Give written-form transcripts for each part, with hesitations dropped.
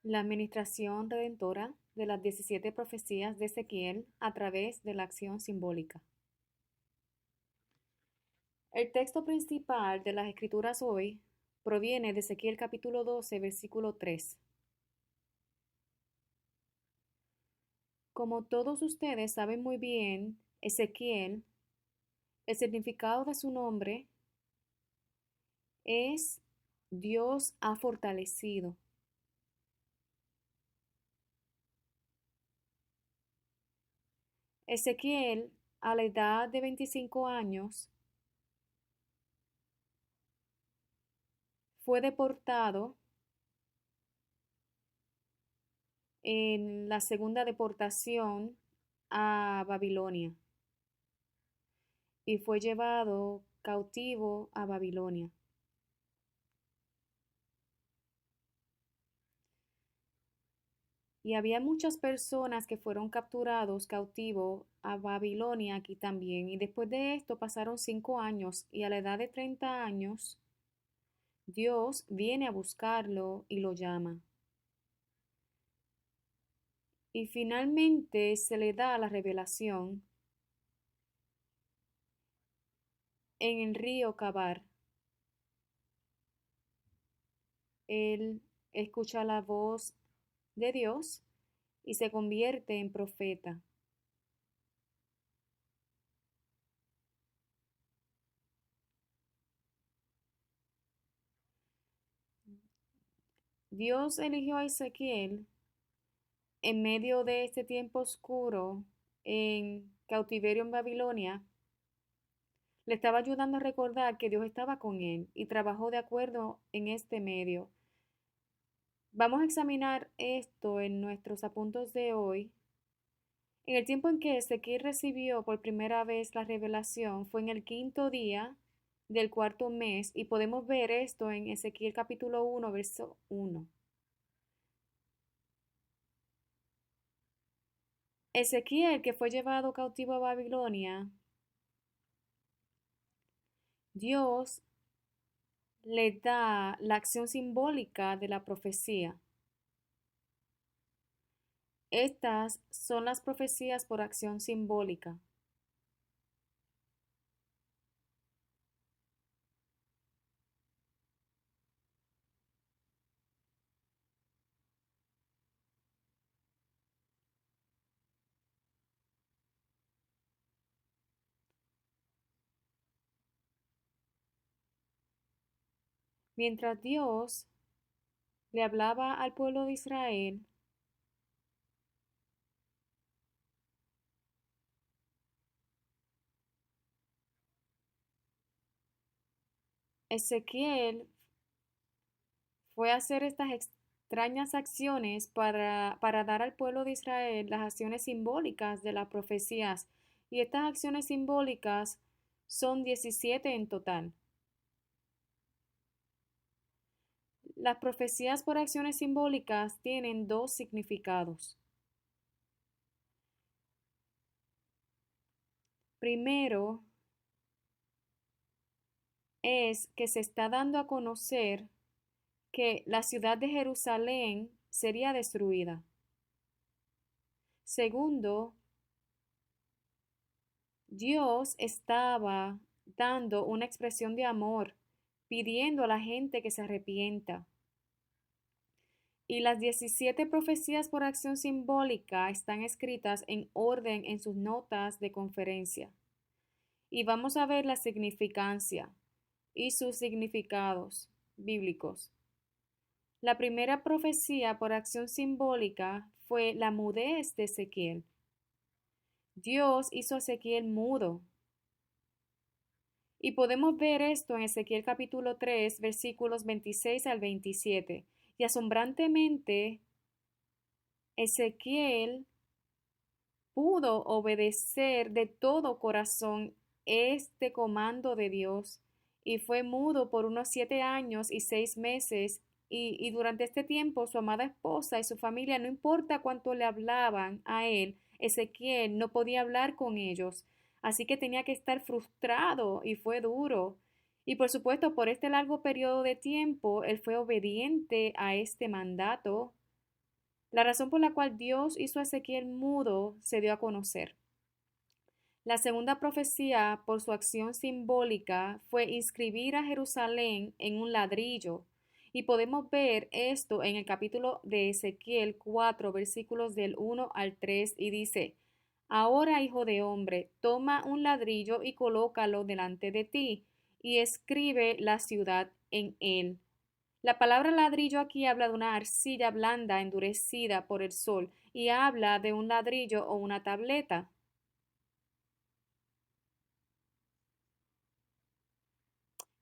La administración redentora de las 17 profecías de Ezequiel a través de la acción simbólica. El texto principal de las Escrituras hoy proviene de Ezequiel capítulo 12, versículo 3. Como todos ustedes saben muy bien, Ezequiel, el significado de su nombre es Dios ha fortalecido. Ezequiel, a la edad de 25 años, fue deportado en la segunda deportación a Babilonia y fue llevado cautivo a Babilonia. Y había muchas personas que fueron capturados cautivos a Babilonia aquí también. Y después de esto pasaron 5 años y a la edad de 30 años, Dios viene a buscarlo y lo llama. Y finalmente se le da la revelación en el río Cabar. Él escucha la voz de Dios y se convierte en profeta. Dios eligió a Ezequiel en medio de este tiempo oscuro en cautiverio en Babilonia. Le estaba ayudando a recordar que Dios estaba con él y trabajó de acuerdo en este medio. Vamos a examinar esto en nuestros apuntes de hoy. En el tiempo en que Ezequiel recibió por primera vez la revelación fue en el quinto día del cuarto mes y podemos ver esto en Ezequiel capítulo 1, verso 1. Ezequiel, que fue llevado cautivo a Babilonia, Dios le da la acción simbólica de la profecía. Estas son las profecías por acción simbólica. Mientras Dios le hablaba al pueblo de Israel, Ezequiel fue a hacer estas extrañas acciones para dar al pueblo de Israel las acciones simbólicas de las profecías. Y estas acciones simbólicas son 17 en total. Las profecías por acciones simbólicas tienen dos significados. Primero, es que se está dando a conocer que la ciudad de Jerusalén sería destruida. Segundo, Dios estaba dando una expresión de amor, pidiendo a la gente que se arrepienta. Y las 17 profecías por acción simbólica están escritas en orden en sus notas de conferencia. Y vamos a ver la significancia y sus significados bíblicos. La primera profecía por acción simbólica fue la mudez de Ezequiel. Dios hizo a Ezequiel mudo. Y podemos ver esto en Ezequiel capítulo 3, versículos 26 al 27. Y asombrantemente, Ezequiel pudo obedecer de todo corazón este comando de Dios y fue mudo por unos 7 años y 6 meses. Y durante este tiempo su amada esposa y su familia, no importa cuánto le hablaban a él, Ezequiel no podía hablar con ellos. Así que tenía que estar frustrado y fue duro. Y por supuesto, por este largo periodo de tiempo, él fue obediente a este mandato La razón por la cual Dios hizo a Ezequiel mudo se dio a conocer. La segunda profecía, por su acción simbólica, fue inscribir a Jerusalén en un ladrillo. Y podemos ver esto en el capítulo de Ezequiel 4, versículos del 1 al 3, y dice, Ahora, hijo de hombre, toma un ladrillo y colócalo delante de ti, y escribe la ciudad en él. La palabra ladrillo aquí habla de una arcilla blanda endurecida por el sol, y habla de un ladrillo o una tableta.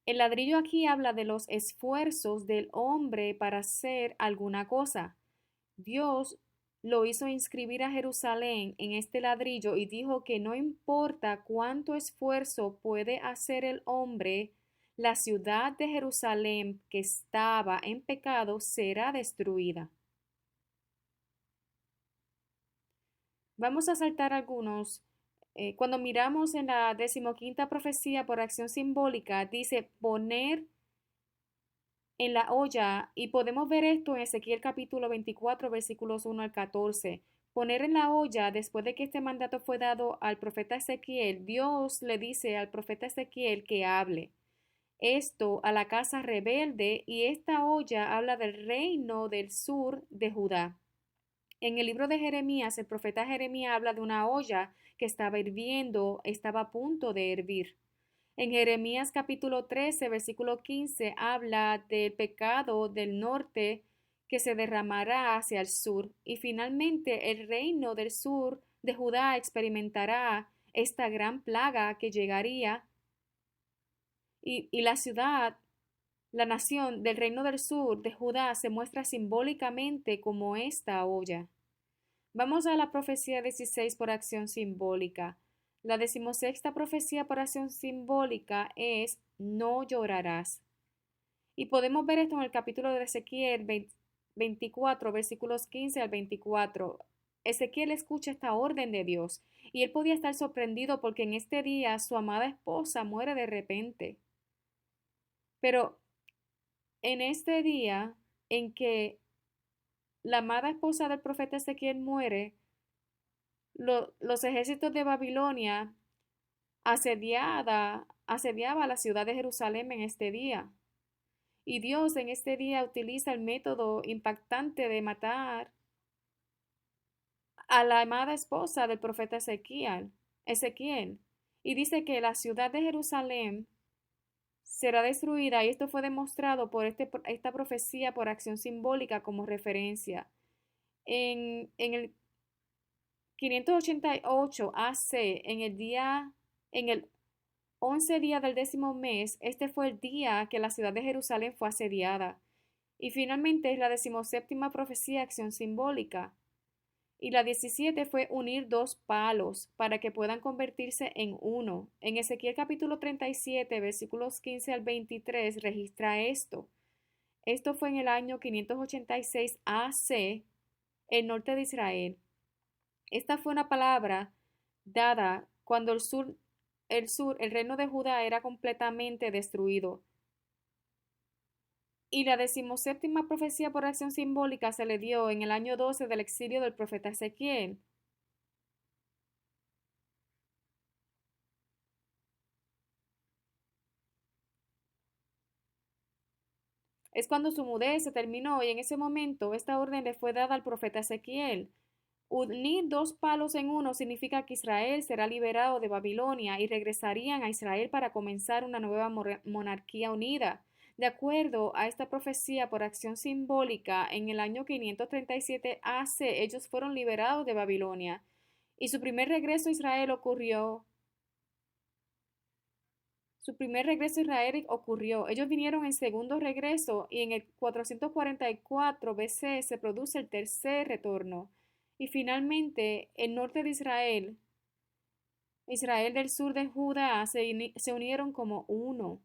El ladrillo aquí habla de los esfuerzos del hombre para hacer alguna cosa. Dios lo hizo inscribir a Jerusalén en este ladrillo y dijo que no importa cuánto esfuerzo puede hacer el hombre, la ciudad de Jerusalén que estaba en pecado será destruida. Vamos a saltar algunos. Cuando miramos en la decimoquinta profecía por acción simbólica, dice poner en la olla, y podemos ver esto en Ezequiel capítulo 24, versículos 1 al 14. Poner en la olla, después de que este mandato fue dado al profeta Ezequiel, Dios le dice al profeta Ezequiel que hable esto a la casa rebelde, y esta olla habla del reino del sur de Judá. En el libro de Jeremías, el profeta Jeremías habla de una olla que estaba hirviendo, estaba a punto de hervir. En Jeremías capítulo 13, versículo 15, habla del pecado del norte que se derramará hacia el sur. Y finalmente el reino del sur de Judá experimentará esta gran plaga que llegaría, y la ciudad, la nación del reino del sur de Judá se muestra simbólicamente como esta olla. Vamos a la profecía 16 por acción simbólica. La decimosexta profecía por acción simbólica es no llorarás. Y podemos ver esto en el capítulo de Ezequiel 24, versículos 15 al 24. Ezequiel escucha esta orden de Dios y él podía estar sorprendido porque en este día su amada esposa muere de repente. Pero en este día en que la amada esposa del profeta Ezequiel muere, los ejércitos de Babilonia asediaba la ciudad de Jerusalén en este día. Y Dios en este día utiliza el método impactante de matar a la amada esposa del profeta Ezequiel. Y dice que la ciudad de Jerusalén será destruida, y esto fue demostrado por esta profecía por acción simbólica como referencia. En el 588 AC, en el 11 día del 10º mes, este fue el día que la ciudad de Jerusalén fue asediada. Y finalmente es la 17ª profecía, acción simbólica. Y la 17 fue unir dos palos para que puedan convertirse en uno. En Ezequiel capítulo 37, versículos 15 al 23, registra esto. Esto fue en el año 586 AC, el norte de Israel. Esta fue una palabra dada cuando el reino de Judá era completamente destruido. Y la 17ª profecía por acción simbólica se le dio en el año 12 del exilio del profeta Ezequiel. Es cuando su mudez se terminó, y en ese momento esta orden le fue dada al profeta Ezequiel. Unir dos palos en uno significa que Israel será liberado de Babilonia y regresarían a Israel para comenzar una nueva monarquía unida. De acuerdo a esta profecía por acción simbólica, en el año 537 AC ellos fueron liberados de Babilonia, y su primer regreso a Israel ocurrió. Ellos vinieron en segundo regreso, y en el 444 BC se produce el tercer retorno. Y finalmente, el norte de Israel del sur de Judá, se unieron como uno.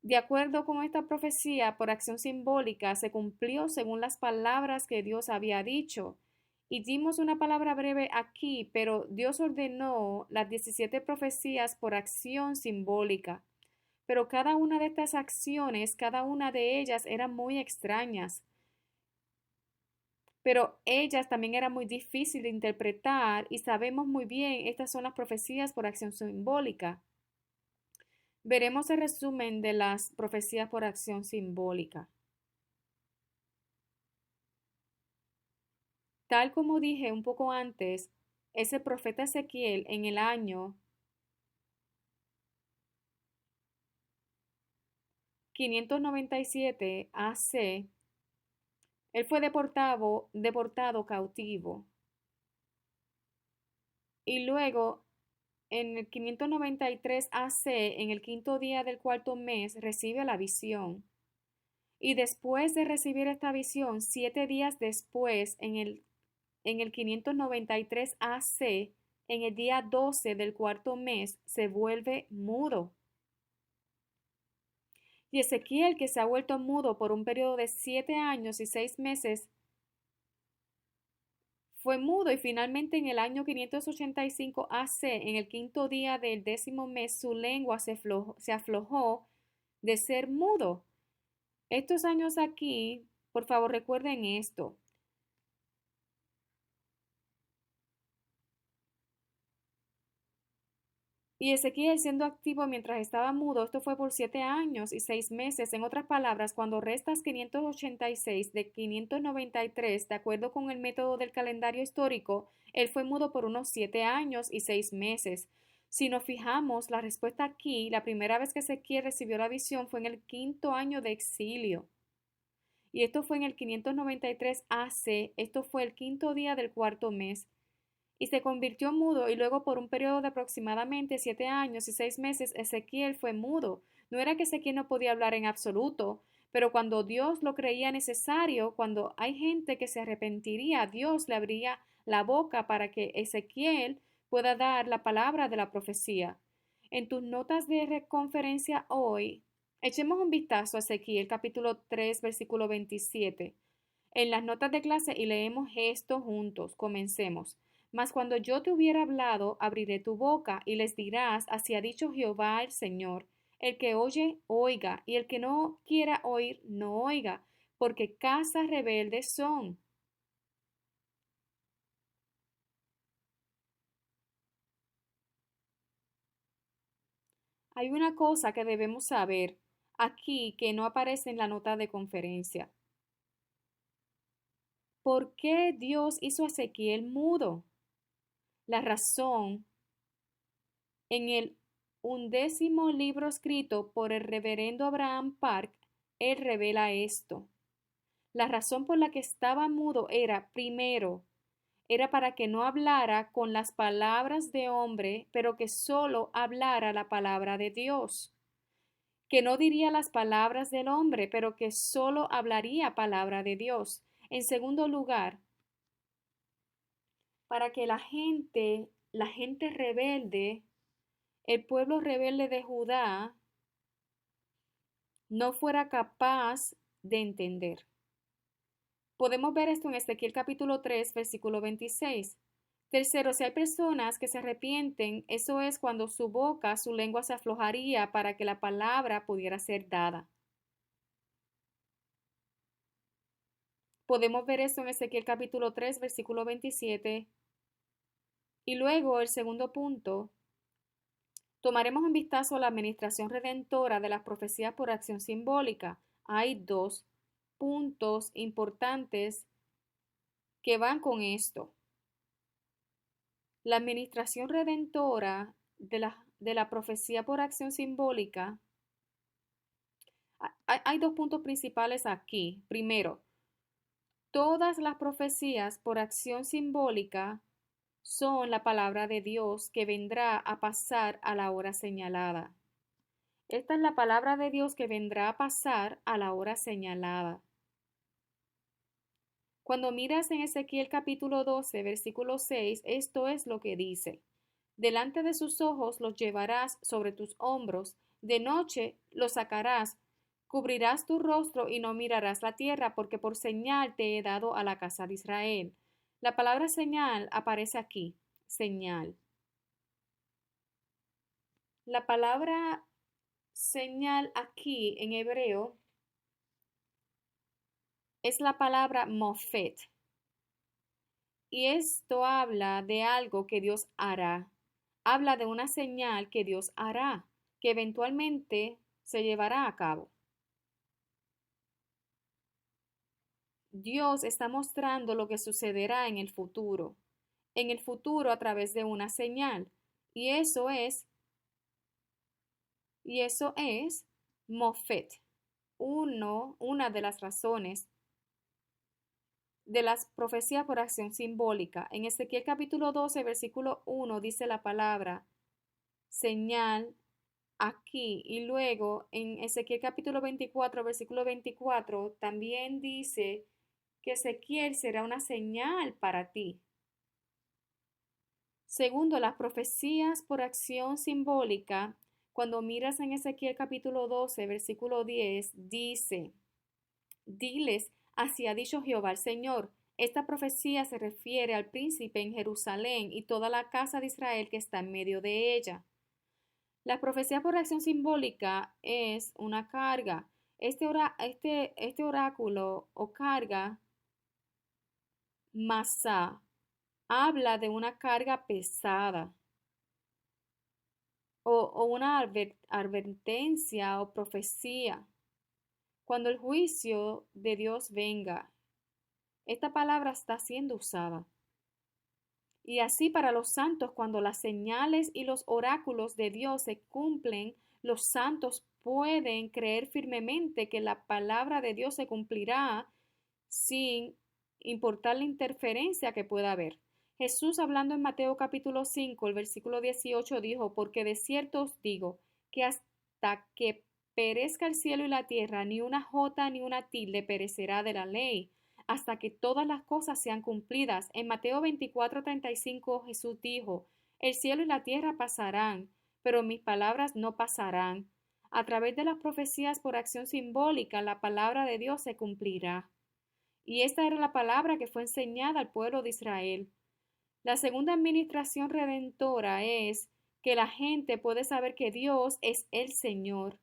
De acuerdo con esta profecía, por acción simbólica, se cumplió según las palabras que Dios había dicho. Y dimos una palabra breve aquí, pero Dios ordenó las 17 profecías por acción simbólica. Pero cada una de estas acciones, cada una de ellas eran muy extrañas. pero ellas también eran muy difíciles de interpretar y sabemos muy bien, estas son las profecías por acción simbólica. Veremos el resumen de las profecías por acción simbólica. Tal como dije un poco antes, ese profeta Ezequiel en el año 597 AC, él fue deportado cautivo. Y luego, en el 593 AC, en el quinto día del cuarto mes, recibe la visión. Y después de recibir esta visión, 7 días después, en el 593 AC, en el día 12 del cuarto mes, se vuelve mudo. Y Ezequiel, que se ha vuelto mudo por un periodo de 7 años y 6 meses, fue mudo y finalmente en el año 585 AC, en el quinto día del 10º mes, su lengua se aflojó de ser mudo. Estos años aquí, por favor recuerden esto. Y Ezequiel siendo activo mientras estaba mudo, esto fue por 7 años y 6 meses. En otras palabras, cuando restas 586 de 593, de acuerdo con el método del calendario histórico, él fue mudo por unos 7 años y 6 meses. Si nos fijamos, la respuesta aquí, la primera vez que Ezequiel recibió la visión fue en el quinto año de exilio. Y esto fue en el 593 AC, esto fue el quinto día del cuarto mes y se convirtió mudo y luego por un periodo de aproximadamente 7 años y 6 meses Ezequiel fue mudo. No era que Ezequiel no podía hablar en absoluto, pero cuando Dios lo creía necesario, cuando hay gente que se arrepentiría, Dios le abría la boca para que Ezequiel pueda dar la palabra de la profecía. En tus notas de conferencia hoy, echemos un vistazo a Ezequiel capítulo 3 versículo 27 en las notas de clase y leemos esto juntos. Comencemos. Mas cuando yo te hubiera hablado, abriré tu boca y les dirás, así ha dicho Jehová el Señor. El que oye, oiga, y el que no quiera oír, no oiga, porque casas rebeldes son. Hay una cosa que debemos saber aquí que no aparece en la nota de conferencia. ¿Por qué Dios hizo a Ezequiel mudo? La razón en el 11º libro escrito por el reverendo Abraham Park, él revela esto. La razón por la que estaba mudo era, primero, era para que no hablara con las palabras de hombre, pero que solo hablara la palabra de Dios. Que no diría las palabras del hombre, pero que solo hablaría palabra de Dios. En segundo lugar, para que la gente rebelde, el pueblo rebelde de Judá, no fuera capaz de entender. Podemos ver esto en Ezequiel capítulo 3, versículo 26. Tercero, si hay personas que se arrepienten, eso es cuando su boca, su lengua se aflojaría para que la palabra pudiera ser dada. Podemos ver esto en Ezequiel capítulo 3, versículo 27. Y luego el segundo punto, tomaremos un vistazo a la administración redentora de las profecías por acción simbólica. Hay dos puntos importantes que van con esto. La administración redentora de la profecía por acción simbólica, hay dos puntos principales aquí. Primero, todas las profecías por acción simbólica son la palabra de Dios que vendrá a pasar a la hora señalada. Esta es la palabra de Dios que vendrá a pasar a la hora señalada. Cuando miras en Ezequiel capítulo 12, versículo 6, esto es lo que dice. Delante de sus ojos los llevarás sobre tus hombros, de noche los sacarás, cubrirás tu rostro y no mirarás la tierra, porque por señal te he dado a la casa de Israel. La palabra señal aparece aquí, señal. La palabra señal aquí en hebreo es la palabra mofet. Y esto habla de algo que Dios hará. Habla de una señal que Dios hará, que eventualmente se llevará a cabo. Dios está mostrando lo que sucederá en el futuro a través de una señal. Y eso es, y eso es Mofet, una de las razones de las profecías por acción simbólica. En Ezequiel capítulo 12, versículo 1 dice la palabra señal aquí, y luego en Ezequiel capítulo 24, versículo 24 también dice que Ezequiel será una señal para ti. Segundo, las profecías por acción simbólica, cuando miras en Ezequiel capítulo 12, versículo 10, dice, diles, así ha dicho Jehová el Señor. Esta profecía se refiere al príncipe en Jerusalén y toda la casa de Israel que está en medio de ella. La profecía por acción simbólica es una carga. Este oráculo o carga, masá, habla de una carga pesada o una advertencia o profecía. Cuando el juicio de Dios venga, esta palabra está siendo usada. Y así para los santos, cuando las señales y los oráculos de Dios se cumplen, los santos pueden creer firmemente que la palabra de Dios se cumplirá sin importar la interferencia que pueda haber. Jesús, hablando en Mateo capítulo 5, el versículo 18, dijo, porque de cierto os digo que hasta que perezca el cielo y la tierra, ni una jota ni una tilde perecerá de la ley, hasta que todas las cosas sean cumplidas. En Mateo 24:35 Jesús dijo, el cielo y la tierra pasarán, pero mis palabras no pasarán. A través de las profecías por acción simbólica, la palabra de Dios se cumplirá. Y esta era la palabra que fue enseñada al pueblo de Israel. La segunda administración redentora es que la gente puede saber que Dios es el Señor.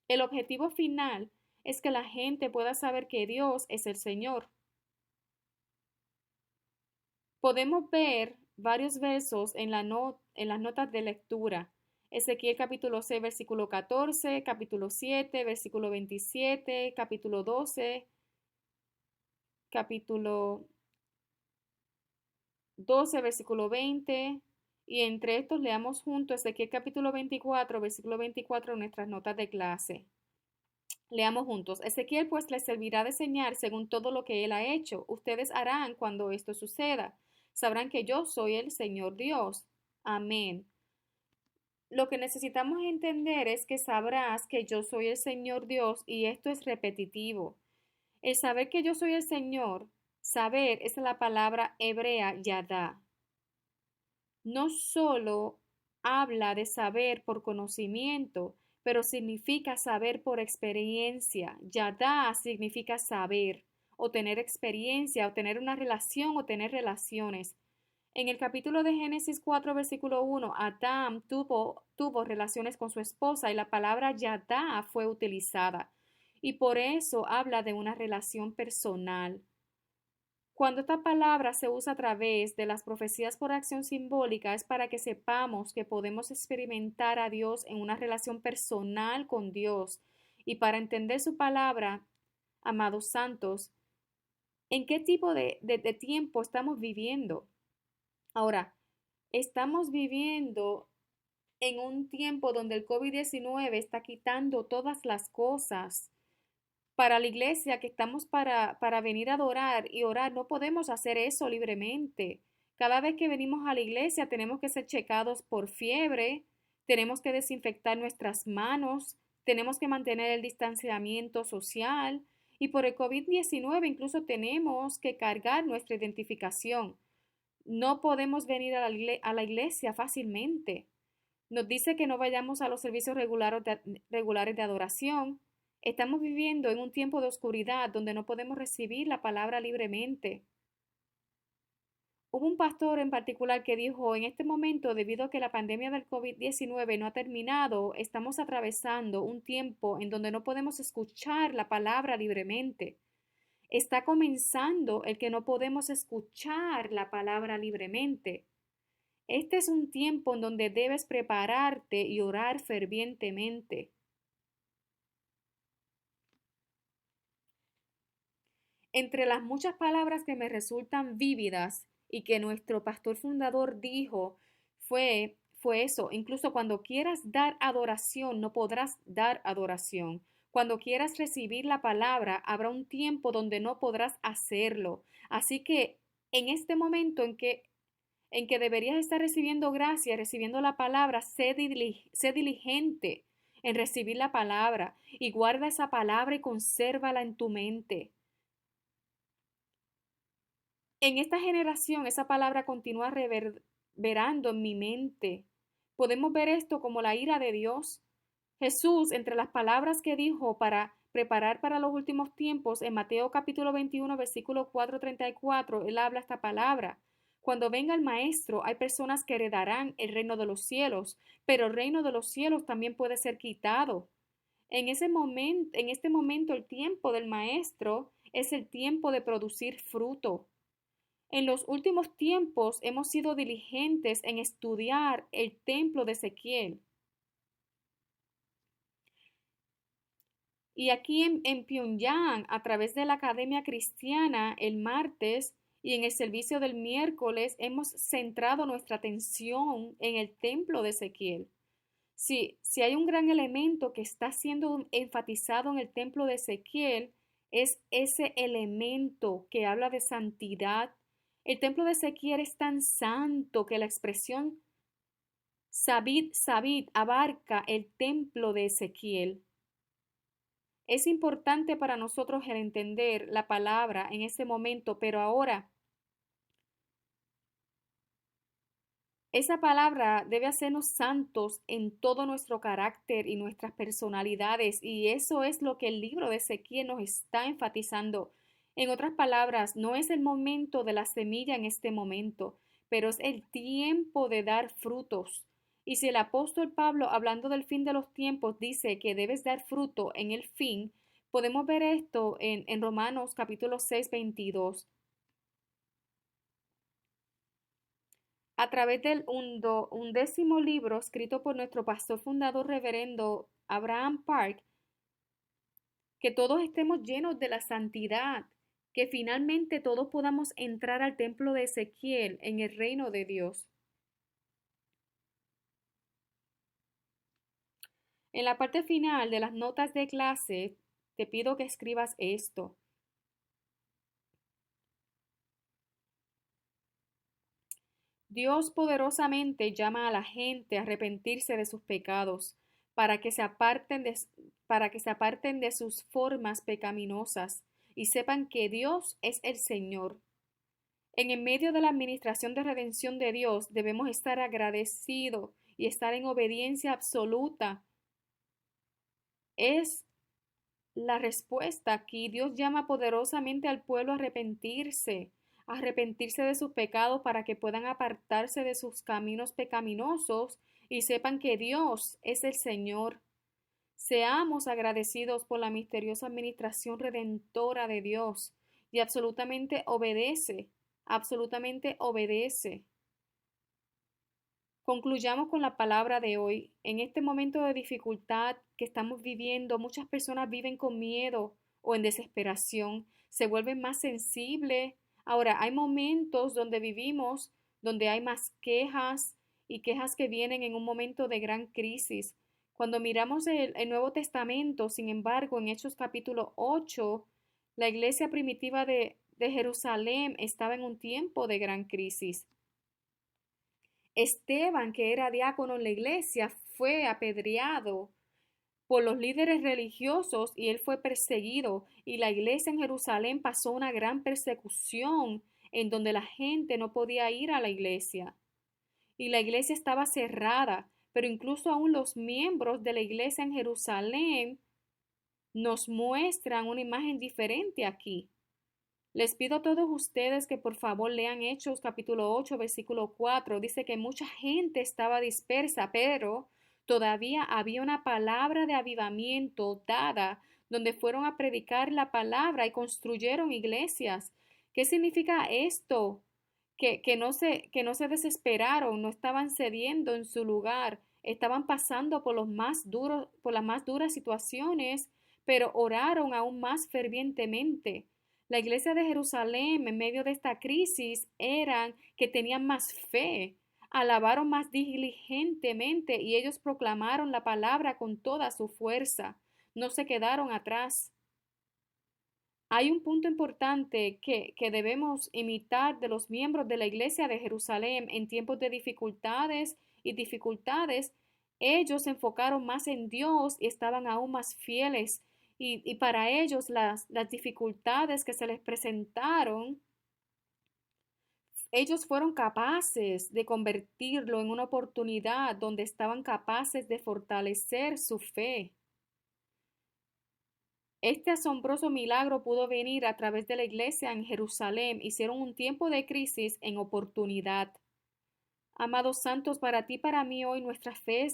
El objetivo final es que la gente pueda saber que Dios es el Señor. Podemos ver varios versos en las notas de lectura. Ezequiel capítulo 6, versículo 14, capítulo 7, versículo 27, capítulo 12, capítulo 12, versículo 20, y entre estos leamos juntos Ezequiel capítulo 24, versículo 24 en nuestras notas de clase. Leamos juntos. Ezequiel pues les servirá de señal según todo lo que él ha hecho. Ustedes harán cuando esto suceda. Sabrán que yo soy el Señor Dios. Amén. Lo que necesitamos entender es que sabrás que yo soy el Señor Dios y esto es repetitivo. El saber que yo soy el Señor, saber es la palabra hebrea yadá. No solo habla de saber por conocimiento, pero significa saber por experiencia. Yadá significa saber, o tener experiencia, o tener una relación, o tener relaciones. En el capítulo de Génesis 4, versículo 1, Adán tuvo relaciones con su esposa y la palabra yadá fue utilizada. Y por eso habla de una relación personal. Cuando esta palabra se usa a través de las profecías por acción simbólica es para que sepamos que podemos experimentar a Dios en una relación personal con Dios y para entender su palabra, amados santos, en qué tipo de tiempo estamos viviendo. Ahora, estamos viviendo en un tiempo donde el COVID-19 está quitando todas las cosas. Para la iglesia que estamos para venir a adorar y orar, no podemos hacer eso libremente. Cada vez que venimos a la iglesia tenemos que ser checados por fiebre, tenemos que desinfectar nuestras manos, tenemos que mantener el distanciamiento social y por el COVID-19 incluso tenemos que cargar nuestra identificación. No podemos venir a la iglesia fácilmente. Nos dice que no vayamos a los servicios regulares de adoración. Estamos viviendo en un tiempo de oscuridad donde no podemos recibir la palabra libremente. Hubo un pastor en particular que dijo, en este momento, debido a que la pandemia del COVID-19 no ha terminado, estamos atravesando un tiempo en donde no podemos escuchar la palabra libremente. Está comenzando el que no podemos escuchar la palabra libremente. Este es un tiempo en donde debes prepararte y orar fervientemente. Entre las muchas palabras que me resultan vívidas y que nuestro pastor fundador dijo, fue eso. Incluso cuando quieras dar adoración, no podrás dar adoración. Cuando quieras recibir la palabra, habrá un tiempo donde no podrás hacerlo. Así que en este momento en que deberías estar recibiendo gracia, recibiendo la palabra, sé diligente en recibir la palabra y guarda esa palabra y consérvala en tu mente. En esta generación esa palabra continúa reverberando en mi mente. Podemos ver esto como la ira de Dios. Jesús, entre las palabras que dijo para preparar para los últimos tiempos, en Mateo capítulo 21, versículo 4:34, él habla esta palabra. Cuando venga el Maestro, hay personas que heredarán el reino de los cielos, pero el reino de los cielos también puede ser quitado. En este momento, el tiempo del Maestro es el tiempo de producir fruto. En los últimos tiempos hemos sido diligentes en estudiar el templo de Ezequiel. Y aquí en Pyongyang, a través de la Academia Cristiana, el martes y en el servicio del miércoles, hemos centrado nuestra atención en el templo de Ezequiel. Si hay un gran elemento que está siendo enfatizado en el templo de Ezequiel, es ese elemento que habla de santidad. El templo de Ezequiel es tan santo que la expresión Sabid abarca el templo de Ezequiel. Es importante para nosotros el entender la palabra en ese momento, pero ahora esa palabra debe hacernos santos en todo nuestro carácter y nuestras personalidades, y eso es lo que el libro de Ezequiel nos está enfatizando. En otras palabras, no es el momento de la semilla en este momento, pero es el tiempo de dar frutos. Y si el apóstol Pablo, hablando del fin de los tiempos, dice que debes dar fruto en el fin, podemos ver esto en Romanos capítulo 6, 22. A través del undécimo libro escrito por nuestro pastor fundador reverendo Abraham Park, que todos estemos llenos de la santidad, que finalmente todos podamos entrar al templo de Ezequiel en el reino de Dios. En la parte final de las notas de clase, te pido que escribas esto. Dios poderosamente llama a la gente a arrepentirse de sus pecados, para que para que se aparten de sus formas pecaminosas y sepan que Dios es el Señor. En el medio de la administración de redención de Dios debemos estar agradecidos y estar en obediencia absoluta. Es la respuesta aquí. Dios llama poderosamente al pueblo a arrepentirse de sus pecados para que puedan apartarse de sus caminos pecaminosos y sepan que Dios es el Señor. Seamos agradecidos por la misteriosa administración redentora de Dios y absolutamente obedece. Concluyamos con la palabra de hoy. En este momento de dificultad que estamos viviendo, muchas personas viven con miedo o en desesperación, se vuelven más sensibles. Ahora, hay momentos donde vivimos, donde hay más quejas y quejas que vienen en un momento de gran crisis. Cuando miramos el Nuevo Testamento, sin embargo, en Hechos capítulo 8, la iglesia primitiva de Jerusalén estaba en un tiempo de gran crisis. Esteban, que era diácono en la iglesia, fue apedreado por los líderes religiosos y él fue perseguido. Y la iglesia en Jerusalén pasó una gran persecución en donde la gente no podía ir a la iglesia. Y la iglesia estaba cerrada, pero incluso aún los miembros de la iglesia en Jerusalén nos muestran una imagen diferente aquí. Les pido a todos ustedes que por favor lean Hechos capítulo 8, versículo 4. Dice que mucha gente estaba dispersa, pero todavía había una palabra de avivamiento dada donde fueron a predicar la palabra y construyeron iglesias. ¿Qué significa esto? Que no se desesperaron, no estaban cediendo en su lugar, estaban pasando por por las más duras situaciones, pero oraron aún más fervientemente. La iglesia de Jerusalén, en medio de esta crisis, eran que tenían más fe, alabaron más diligentemente y ellos proclamaron la palabra con toda su fuerza. No se quedaron atrás. Hay un punto importante que debemos imitar de los miembros de la iglesia de Jerusalén en tiempos de dificultades y dificultades. Ellos se enfocaron más en Dios y estaban aún más fieles. Y para ellos las dificultades que se les presentaron, ellos fueron capaces de convertirlo en una oportunidad donde estaban capaces de fortalecer su fe. Este asombroso milagro pudo venir a través de la iglesia en Jerusalén. Hicieron un tiempo de crisis en oportunidad. Amados santos, para ti, para mí hoy nuestra fe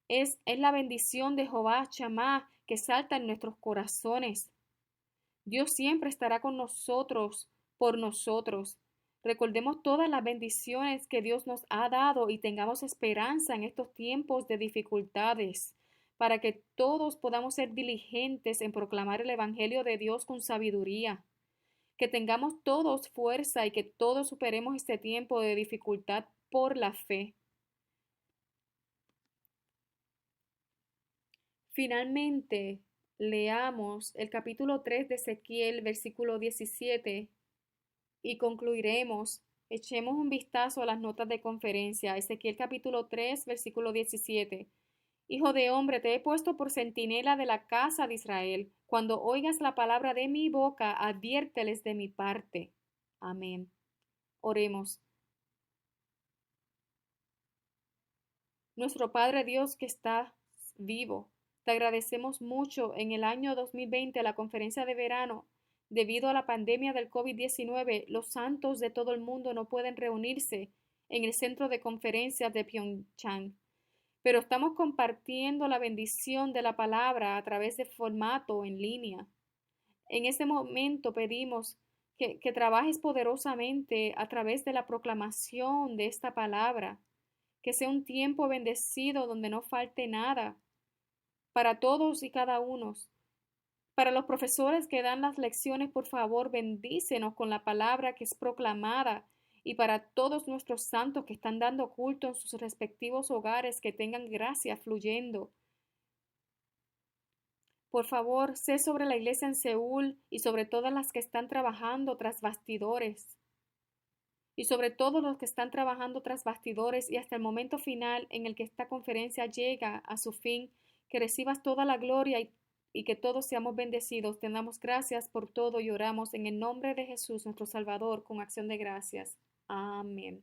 es la bendición de Jehová Shammah que salta en nuestros corazones. Dios siempre estará con nosotros, por nosotros. Recordemos todas las bendiciones que Dios nos ha dado y tengamos esperanza en estos tiempos de dificultades, para que todos podamos ser diligentes en proclamar el Evangelio de Dios con sabiduría, que tengamos todos fuerza y que todos superemos este tiempo de dificultad por la fe. Finalmente, leamos el capítulo 3 de Ezequiel, versículo 17, y concluiremos. Echemos un vistazo a las notas de conferencia. Ezequiel capítulo 3, versículo 17. Hijo de hombre, te he puesto por centinela de la casa de Israel. Cuando oigas la palabra de mi boca, adviérteles de mi parte. Amén. Oremos. Nuestro Padre Dios que está vivo, te agradecemos mucho en el año 2020, la conferencia de verano. Debido a la pandemia del COVID-19, los santos de todo el mundo no pueden reunirse en el centro de conferencias de Pyeongchang, pero estamos compartiendo la bendición de la palabra a través de formato en línea. En ese momento pedimos que trabajes poderosamente a través de la proclamación de esta palabra, que sea un tiempo bendecido donde no falte nada para todos y cada uno. Para los profesores que dan las lecciones, por favor, bendícenos con la palabra que es proclamada. Y para todos nuestros santos que están dando culto en sus respectivos hogares, que tengan gracia fluyendo. Por favor, sé sobre la iglesia en Seúl y sobre todas las que están trabajando tras bastidores. Y sobre todos los que están trabajando tras bastidores y hasta el momento final en el que esta conferencia llega a su fin, que recibas toda la gloria y que todos seamos bendecidos. Te damos gracias por todo y oramos en el nombre de Jesús, nuestro Salvador, con acción de gracias. Amén.